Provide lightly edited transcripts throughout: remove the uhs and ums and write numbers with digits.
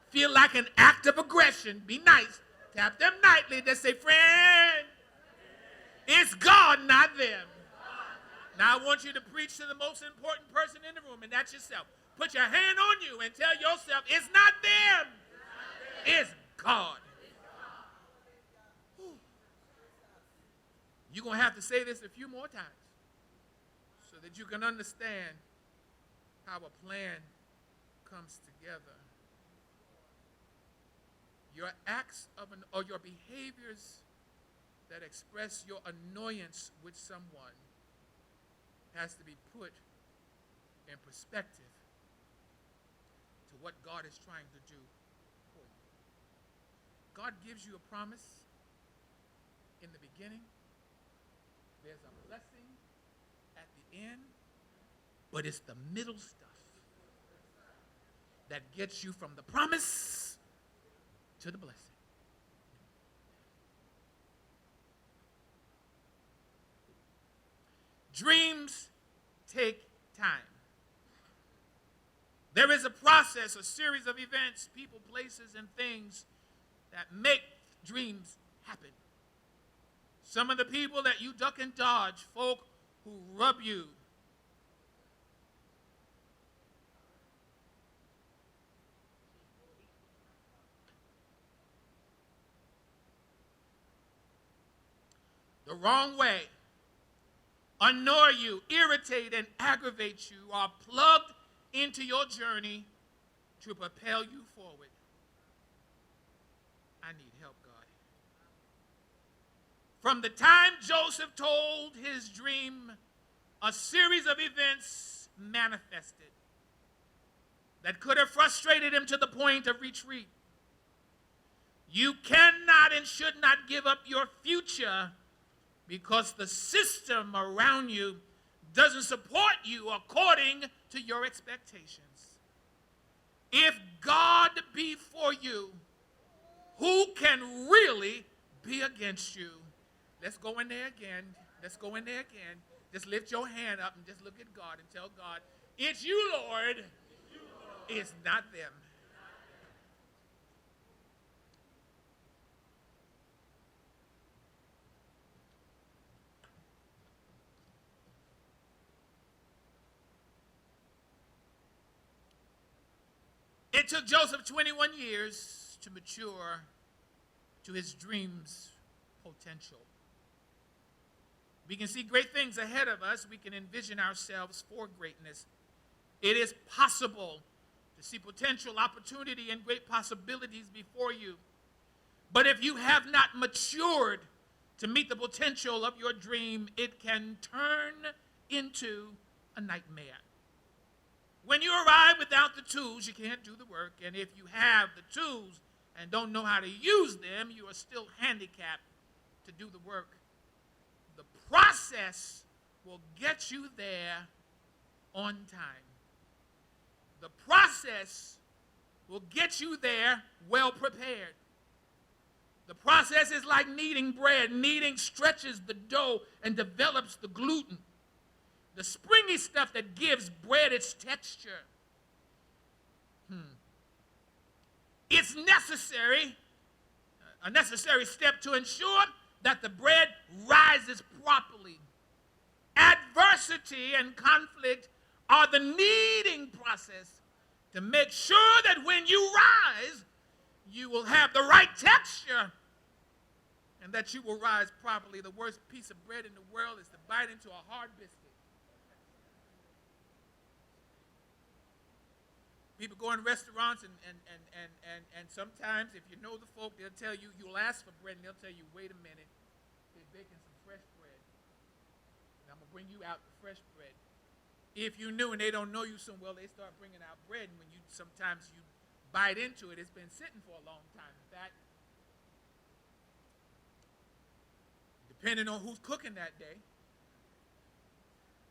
feel like an act of aggression, be nice. Tap them nightly. Just say, friend, it's God, not them. Now I want you to preach to the most important person in the room, and that's yourself. Put your hand on you and tell yourself, it's not them, it's God. You're going to have to say this a few more times so that you can understand how a plan comes together. Your acts or your behaviors that express your annoyance with someone has to be put in perspective to what God is trying to do for you. God gives you a promise in the beginning. There's a blessing at the end, but it's the middle stuff that gets you from the promise to the blessing. Dreams take time. There is a process, a series of events, people, places, and things that make dreams happen. Some of the people that you duck and dodge, folk who rub you. The wrong way, annoy you, irritate, and aggravate you, are plugged into your journey to propel you forward. I need help, God. From the time Joseph told his dream, a series of events manifested that could have frustrated him to the point of retreat. You cannot and should not give up your future because the system around you doesn't support you according to your expectations. If God be for you, who can really be against you? Let's go in there again. Let's go in there again. Just lift your hand up and just look at God and tell God, it's you, Lord. It's not them. It took Joseph 21 years to mature to his dream's potential. We can see great things ahead of us. We can envision ourselves for greatness. It is possible to see potential, opportunity, and great possibilities before you. But if you have not matured to meet the potential of your dream, it can turn into a nightmare. When you arrive without the tools, you can't do the work. And if you have the tools and don't know how to use them, you are still handicapped to do the work. The process will get you there on time. The process will get you there well prepared. The process is like kneading bread. Kneading stretches the dough and develops the gluten, the springy stuff that gives bread its texture. It's necessary, a necessary step to ensure that the bread rises properly. Adversity and conflict are the kneading process to make sure that when you rise, you will have the right texture and that you will rise properly. The worst piece of bread in the world is to bite into a hard biscuit. People go in restaurants and sometimes if you know the folk, they'll tell you, you'll ask for bread and they'll tell you, wait a minute, they're baking some fresh bread. And I'm going to bring you out the fresh bread. If you knew and they don't know you so well, they start bringing out bread, and when sometimes you bite into it, it's been sitting for a long time. In fact, depending on who's cooking that day,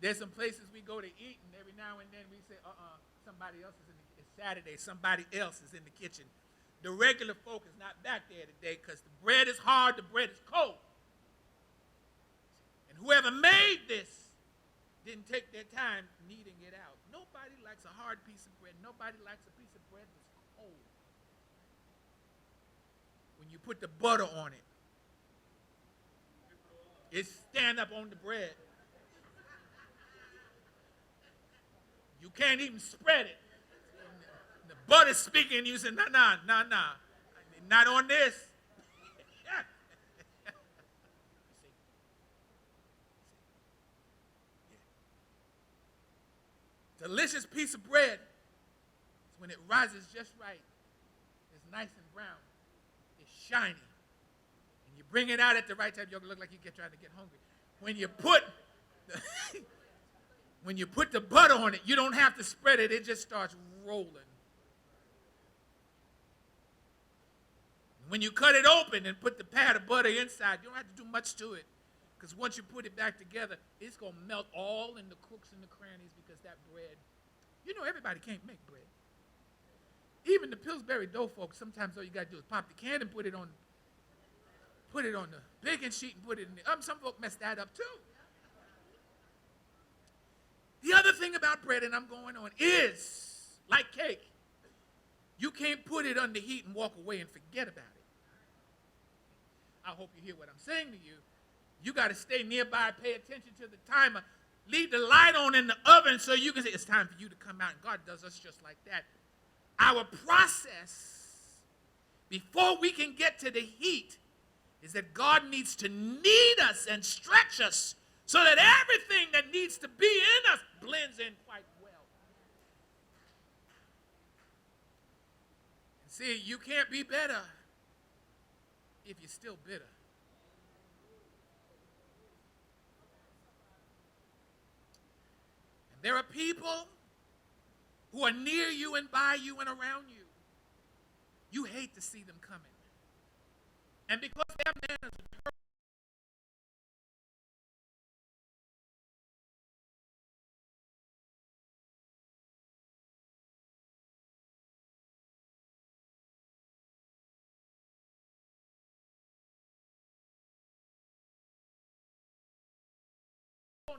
there's some places we go to eat, and every now and then we say, somebody else is in the kitchen. It's Saturday, somebody else is in the kitchen. The regular folk is not back there today because the bread is hard, the bread is cold. And whoever made this didn't take their time kneading it out. Nobody likes a hard piece of bread. Nobody likes a piece of bread that's cold. when you put the butter on it, it stand up on the bread. You can't even spread it. The butter's speaking, you say, nah, not on this. Delicious piece of bread is when it rises just right. It's nice and brown. It's shiny. And you bring it out at the right time, you'll look like you're trying to get hungry. When you put when you put the butter on it, you don't have to spread it. It just starts rolling. When you cut it open and put the pad of butter inside, you don't have to do much to it. Because once you put it back together, it's going to melt all in the crooks and the crannies because that bread, you know everybody can't make bread. Even the Pillsbury dough folks, sometimes all you got to do is pop the can and put it on the baking sheet and put it in the, some folk mess that up too. The other thing about bread, and I'm going on, is, like cake, you can't put it under heat and walk away and forget about it. I hope you hear what I'm saying to you. You got to stay nearby, pay attention to the timer, leave the light on in the oven so you can say, it's time for you to come out. And God does us just like that. Our process, before we can get to the heat, is that God needs to knead us and stretch us so that everything that needs to be in us blends in quite well. And see, you can't be better if you're still bitter. And there are people who are near you and by you and around you. You hate to see them coming. And because their manners are terrible,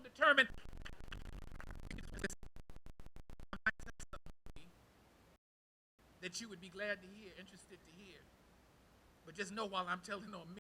determined that you would be glad to hear, interested to hear. But just know while I'm telling on me,